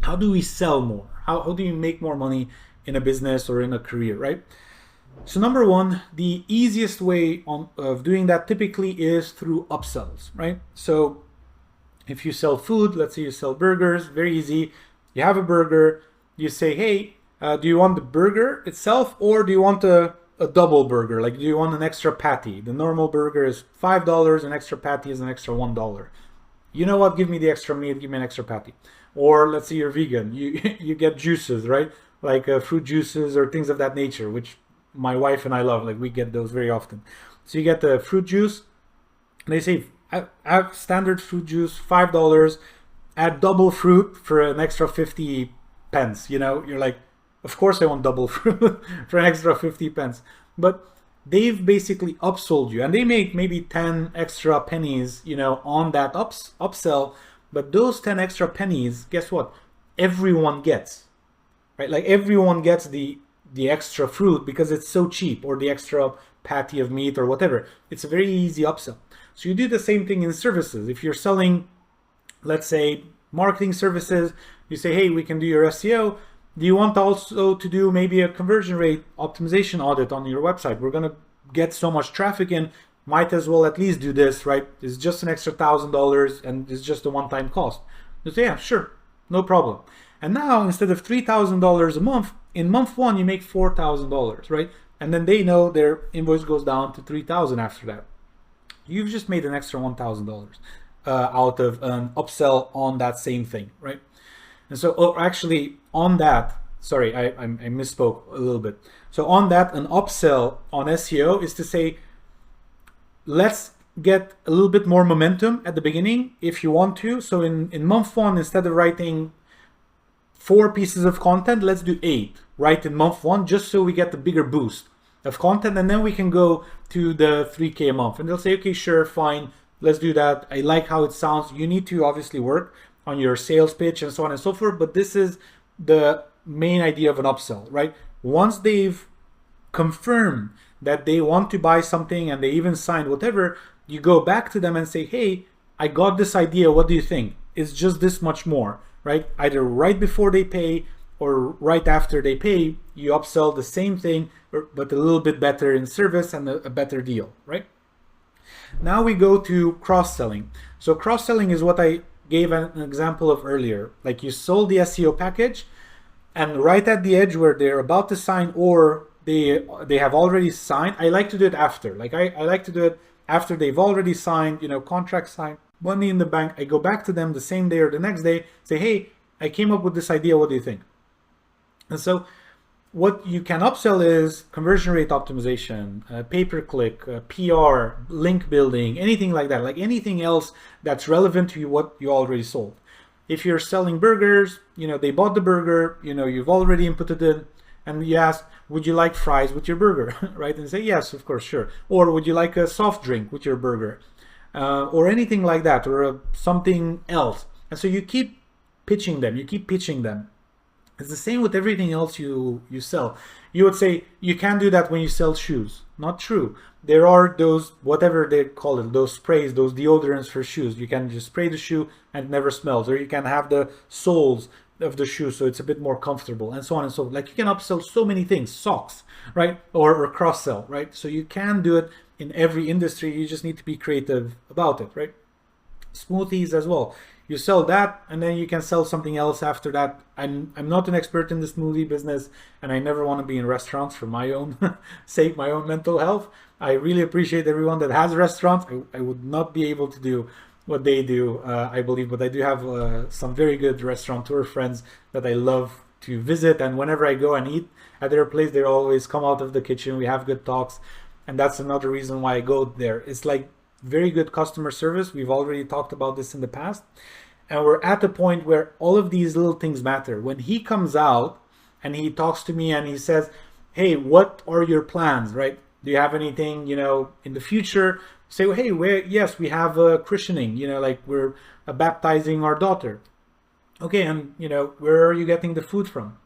how do we sell more? How do you make more money in a business or in a career, right? So number one, the easiest way of doing that typically is through upsells, right? So if you sell food, let's say you sell burgers, very easy. You have a burger, you say, hey, do you want the burger itself, or do you want a double burger? Like, do you want an extra patty? The normal burger is $5, an extra patty is an extra $1. You know what? Give me the extra meat, give me an extra patty. Or let's say you're vegan, you get juices, right? Like fruit juices or things of that nature, which my wife and I love. Like, we get those very often. So you get the fruit juice, and they say, have standard fruit juice, $5, add double fruit for an extra 50 pence. You know, you're like, of course I want double fruit for an extra 50 pence. But they've basically upsold you, and they make maybe 10 extra pennies, you know, on that upsell. But those 10 extra pennies, guess what? Everyone gets, right? Like, everyone gets the extra fruit because it's so cheap, or the extra patty of meat or whatever. It's a very easy upsell. So you do the same thing in services. If you're selling, let's say, marketing services, you say, hey, we can do your SEO. Do you want also to do maybe a conversion rate optimization audit on your website? We're going to get so much traffic in, might as well at least do this, right? It's just an extra $1,000 and it's just a one-time cost. You say, yeah, sure, no problem. And now, instead of $3,000 a month, in month one, you make $4,000, right? And then they know their invoice goes down to $3,000 after that. You've just made an extra $1,000 out of an upsell on that same thing, right? And so, or actually on that, sorry, I misspoke a little bit. So on that, an upsell on SEO is to say, let's get a little bit more momentum at the beginning if you want to. So in month one, instead of writing 4 pieces of content, let's do 8 right in month one, just so we get the bigger boost of content, and then we can go to the 3K a month. And they'll say, okay, sure, fine, let's do that. I like how it sounds. You need to obviously work on your sales pitch and so on and so forth, but this is the main idea of an upsell, right? Once they've confirmed that they want to buy something and they even signed whatever, you go back to them and say, hey, I got this idea, what do you think? It's just this much more, right? Either right before they pay or right after they pay, you upsell the same thing, but a little bit better in service and a better deal, right? Now we go to cross-selling. So cross-selling is what I gave an example of earlier. Like, you sold the SEO package, and right at the edge where they're about to sign, or they have already signed, I like to do it after. Like, I like to do it after they've already signed, you know, contract signed, money in the bank. I go back to them the same day or the next day, say, hey, I came up with this idea, what do you think? And so what you can upsell is conversion rate optimization, pay-per-click, PR, link building, anything like that, like anything else that's relevant to you, what you already sold. If you're selling burgers, you know, they bought the burger, you know, you've already inputted it, and you ask, would you like fries with your burger, right? And say, yes, of course, sure. Or would you like a soft drink with your burger? Or anything like that, or something else. And so you keep pitching them, you keep pitching them. It's the same with everything else you sell. You would say, you can't do that when you sell shoes. Not true. There are those, whatever they call it, those sprays, those deodorants for shoes. You can just spray the shoe and it never smells. Or you can have the soles of the shoe so it's a bit more comfortable, and so on and so forth. Like, you can upsell so many things, socks, right? Or cross-sell, right? So you can do it in every industry. You just need to be creative about it, right? Smoothies as well. You sell that, and then you can sell something else after that. I'm not an expert in the smoothie business, and I never want to be in restaurants for my own sake, my own mental health. I really appreciate everyone that has restaurants. I would not be able to do what they do, I believe, but I do have some very good restaurateur friends that I love to visit, and whenever I go and eat at their place, they always come out of the kitchen. We have good talks, and that's another reason why I go there. It's like very good customer service. We've already talked about this in the past, and we're at the point where all of these little things matter. When he comes out and he talks to me and he says, hey, what are your plans, right? Do you have anything, you know, in the future? Say, well, hey, yes, we have a christening, you know, like we're baptizing our daughter. Okay, and, you know, where are you getting the food from?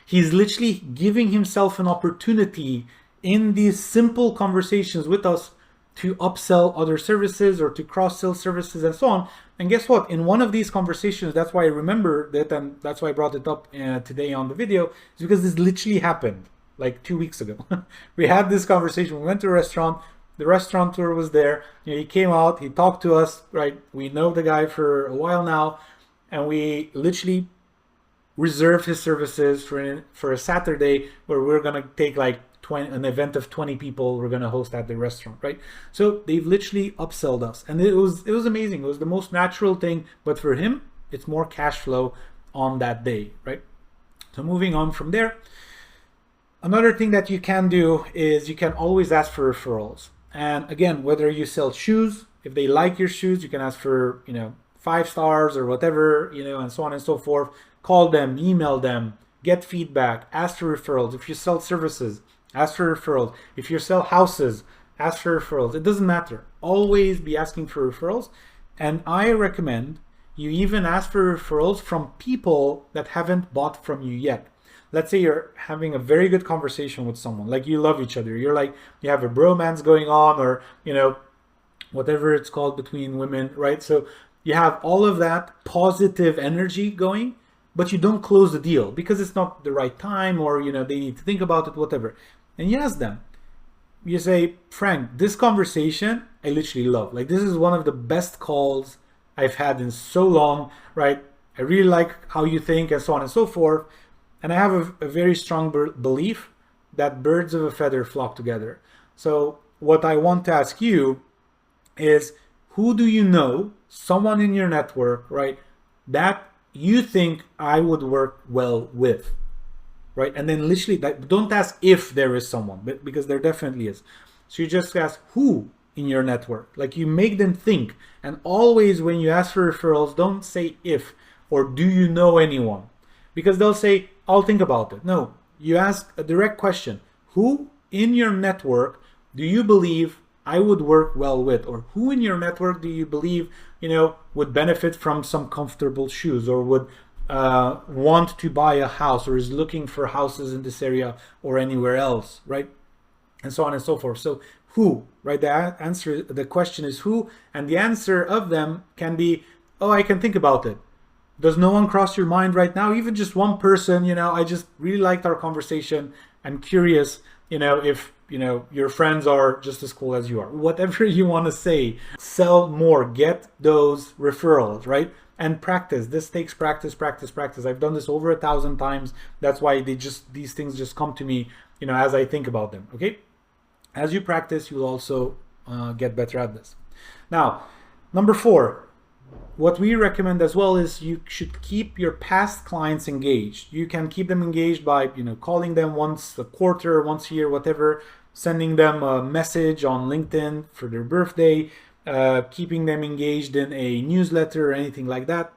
He's literally giving himself an opportunity in these simple conversations with us to upsell other services or to cross-sell services and so on. And guess what? In one of these conversations, that's why I remember that, and that's why I brought it up today on the video, is because this literally happened like 2 weeks ago. We had this conversation. We went to a restaurant. The restaurateur was there. He came out. He talked to us. Right? We know the guy for a while now, and we literally reserved his services for a Saturday where we're gonna take like an event of 20 people we're gonna host at the restaurant, right? So they've literally upsold us, and it was amazing. It was the most natural thing, but for him, it's more cash flow on that day, right? So moving on from there, another thing that you can do is you can always ask for referrals. And again, whether you sell shoes, if they like your shoes, you can ask for 5 stars or whatever, and so on and so forth. Call them, email them, get feedback, ask for referrals. If you sell services, ask for referrals. If you sell houses, ask for referrals. It doesn't matter. Always be asking for referrals. And I recommend you even ask for referrals from people that haven't bought from you yet. Let's say you're having a very good conversation with someone, like you love each other. You're like, you have a bromance going on, or, whatever it's called between women, right? So you have all of that positive energy going, but you don't close the deal because it's not the right time, or, they need to think about it, whatever. And you ask them, you say, Frank, this conversation, I literally love. Like, this is one of the best calls I've had in so long, right? I really like how you think, and so on and so forth. And I have a very strong belief that birds of a feather flock together. So what I want to ask you is, who do you know, someone in your network, right, that you think I would work well with, right? And then literally, don't ask if there is someone, but because there definitely is. So you just ask who in your network. Like, you make them think. And always when you ask for referrals, don't say if or do you know anyone, because they'll say, I'll think about it. No, you ask a direct question. Who in your network do you believe I would work well with? Or who in your network do you believe, would benefit from some comfortable shoes, or would want to buy a house, or is looking for houses in this area or anywhere else, right? And so on and so forth. So who, right? The question is who, and the answer of them can be, oh, I can think about it. Does no one cross your mind right now? Even just one person, I just really liked our conversation. I'm curious, if, your friends are just as cool as you are. Whatever you want to say, sell more, get those referrals, right? And practice. This takes practice. I've done this over 1,000 times. That's why these things just come to me, as I think about them, okay? As you practice, you'll also get better at this. Now, number 4. What we recommend as well is you should keep your past clients engaged. You can keep them engaged by, calling them once a quarter, once a year, whatever, sending them a message on LinkedIn for their birthday, keeping them engaged in a newsletter or anything like that,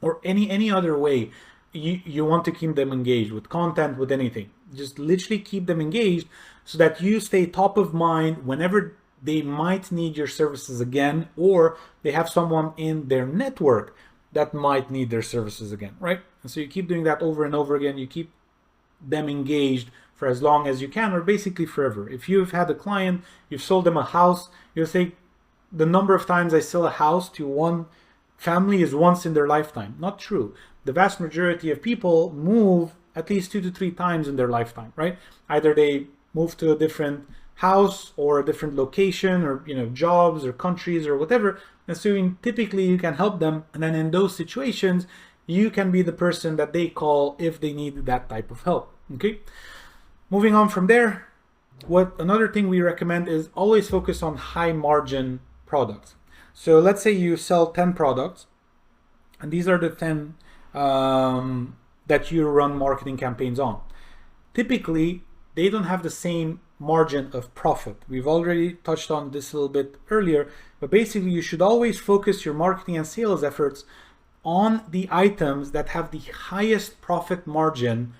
or any other way you want to keep them engaged with content, with anything. Just literally keep them engaged so that you stay top of mind whenever they might need your services again, or they have someone in their network that might need their services again, right? And so you keep doing that over and over again. You keep them engaged for as long as you can, or basically forever. If you've had a client, you've sold them a house, you'll say, the number of times I sell a house to one family is once in their lifetime. Not true. The vast majority of people move at least 2 to 3 times in their lifetime, right? Either they move to a different house or a different location, or jobs or countries or whatever. And so typically you can help them, and then in those situations you can be the person that they call if they need that type of help. Okay, moving on from there, another thing we recommend is always focus on high margin products. So let's say you sell 10 products, and these are the 10 that you run marketing campaigns on. Typically they don't have the same margin of profit. We've already touched on this a little bit earlier, but basically you should always focus your marketing and sales efforts on the items that have the highest profit margin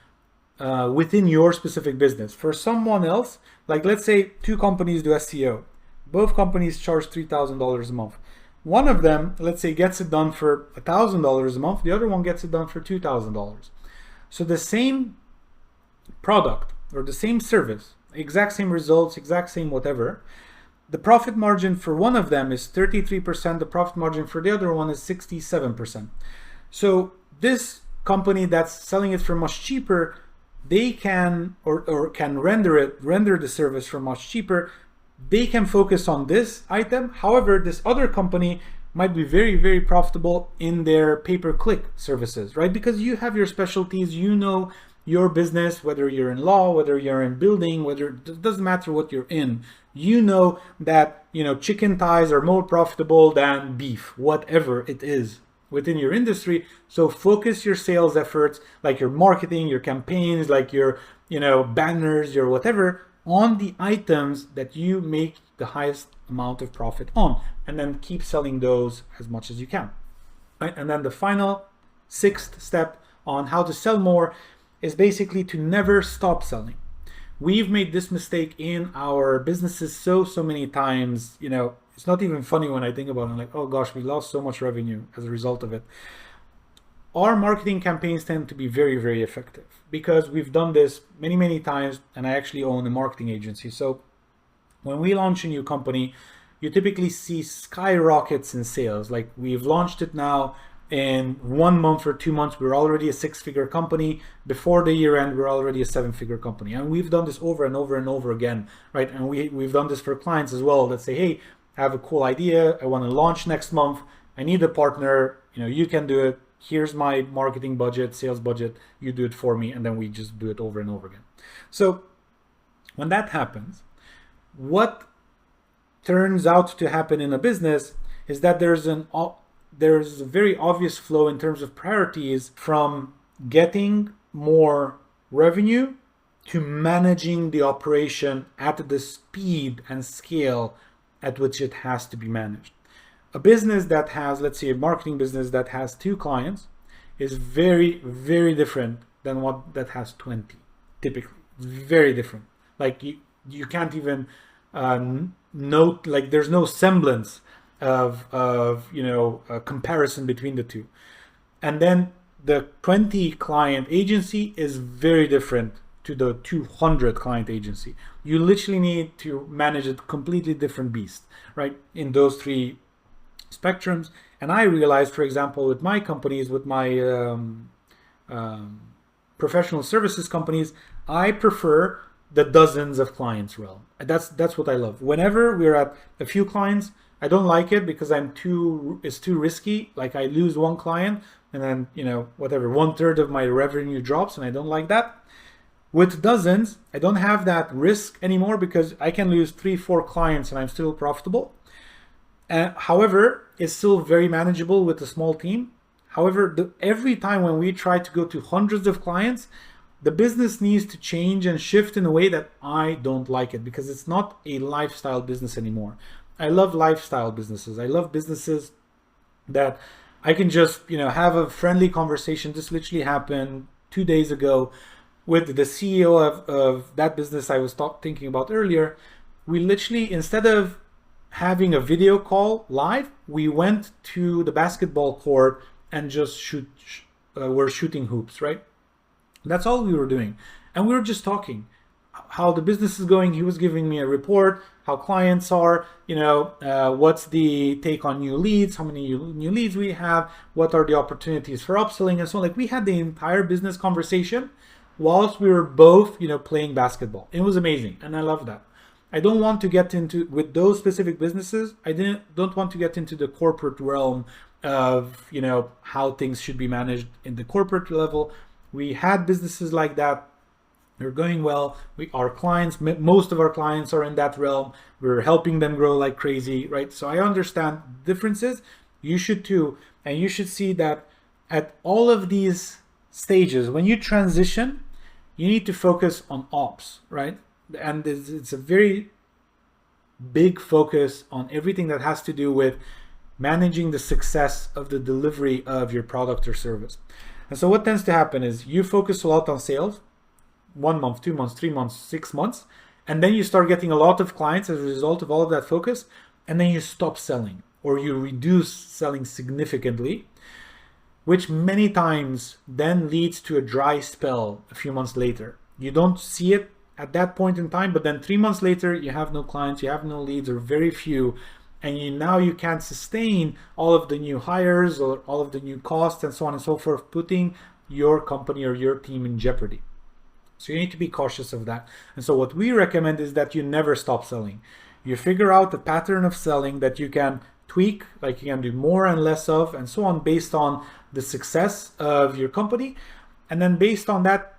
within your specific business. For someone else, like let's say 2 companies do SEO. Both companies charge $3,000 a month. One of them, let's say, gets it done for $1,000 a month. The other one gets it done for $2,000. So the same product or the same service, exact same results, exact same whatever, the profit margin for one of them is 33%, the profit margin for the other one is 67%. So this company that's selling it for much cheaper, they can or can render the service for much cheaper. They can focus on this item. However, this other company might be very, very profitable in their pay-per-click services, right? Because you have your specialties, you know your business, whether you're in law, whether you're in building, whether it doesn't matter what you're in, you know that, you know, chicken thighs are more profitable than beef, whatever it is within your industry. So focus your sales efforts, like your marketing, your campaigns, like your, you know, banners, your whatever, on the items that you make the highest amount of profit on, and then keep selling those as much as you can, right? And then the final sixth step on how to sell more is basically to never stop selling. We've made this mistake in our businesses so many times. You know, it's not even funny when I think about it. I'm like, oh gosh, we lost so much revenue as a result of it. Our marketing campaigns tend to be very, very effective because we've done this many times, and I actually own a marketing agency. So when we launch a new company, you typically see skyrockets in sales. Like, we've launched it now, in 1 month or 2 months, we're already a 6-figure company. Before the year end, we're already a 7-figure company. And we've done this over and over and over again, right? And we've done this for clients as well that say, hey, I have a cool idea. I want to launch next month. I need a partner. You know, you can do it. Here's my marketing budget, sales budget. You do it for me. And then we just do it over and over again. So when that happens, what turns out to happen in a business is that there's a very obvious flow in terms of priorities from getting more revenue to managing the operation at the speed and scale at which it has to be managed. A business that has, let's say a marketing business that has 2 clients is very, very different than one that has 20, typically. Very different. Like you can't even note, like there's no semblance of you know, a comparison between the two. And then the 20 client agency is very different to the 200 client agency. You literally need to manage a completely different beast, right, in those 3 spectrums. And I realized, for example, with my companies, with my professional services companies, I prefer the dozens of clients realm. That's what I love. Whenever we're at a few clients, I don't like it because it's too risky. Like, I lose 1 client and then, you know, whatever, 1/3 of my revenue drops, and I don't like that. With dozens, I don't have that risk anymore because I can lose 3-4 clients and I'm still profitable. However, it's still very manageable with a small team. However, every time when we try to go to hundreds of clients, the business needs to change and shift in a way that I don't like it, because it's not a lifestyle business anymore. I love lifestyle businesses. I love businesses that I can just, you know, have a friendly conversation. This literally happened 2 days ago with the CEO of that business I was thinking about earlier. We literally, instead of having a video call live, we went to the basketball court and just we're shooting hoops, right? That's all we were doing. And we were just talking how the business is going. He was giving me a report, how clients are, you know, what's the take on new leads, how many new leads we have, what are the opportunities for upselling, and so on. Like, we had the entire business conversation whilst we were both, you know, playing basketball. It was amazing, and I love that. I don't want to get into, with those specific businesses, don't want to get into the corporate realm of, you know, how things should be managed in the corporate level. We had businesses like that. They're going well. Our clients, most of our clients are in that realm. We're helping them grow like crazy, right? So I understand differences. You should too. And you should see that at all of these stages, when you transition, you need to focus on ops, right? And it's a very big focus on everything that has to do with managing the success of the delivery of your product or service. And so what tends to happen is you focus a lot on sales, 1 month, 2 months, 3 months, 6 months, and then you start getting a lot of clients as a result of all of that focus, and then you stop selling or you reduce selling significantly, which many times then leads to a dry spell a few months later. You don't see it at that point in time, but then 3 months later, you have no clients, you have no leads or very few, and now you can't sustain all of the new hires or all of the new costs and so on and so forth, putting your company or your team in jeopardy. So you need to be cautious of that. And so what we recommend is that you never stop selling. You figure out a pattern of selling that you can tweak, like you can do more and less of, and so on, based on the success of your company. And then based on that,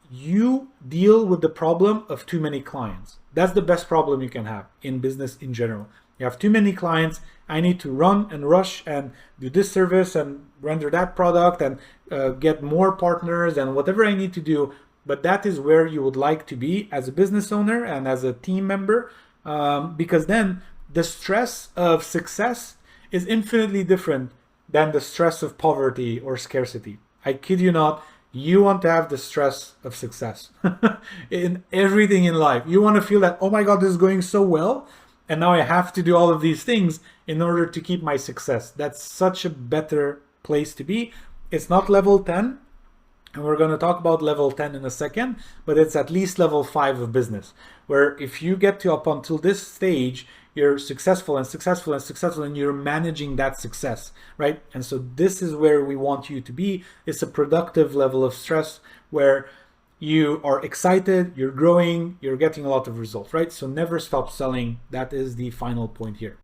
you deal with the problem of too many clients. That's the best problem you can have in business in general. You have too many clients. I need to run and rush and do this service and render that product and get more partners and whatever I need to do. But that is where you would like to be as a business owner and as a team member, because then the stress of success is infinitely different than the stress of poverty or scarcity. I kid you not. You want to have the stress of success in everything in life. You want to feel that, oh my God, this is going so well. And now I have to do all of these things in order to keep my success. That's such a better place to be. It's not level 10. And we're going to talk about level 10 in a second, but it's at least level 5 of business, where if you get to up until this stage, you're successful and successful and successful, and you're managing that success, right? And so this is where we want you to be. It's a productive level of stress where you are excited, you're growing, you're getting a lot of results, right? So never stop selling. That is the final point here.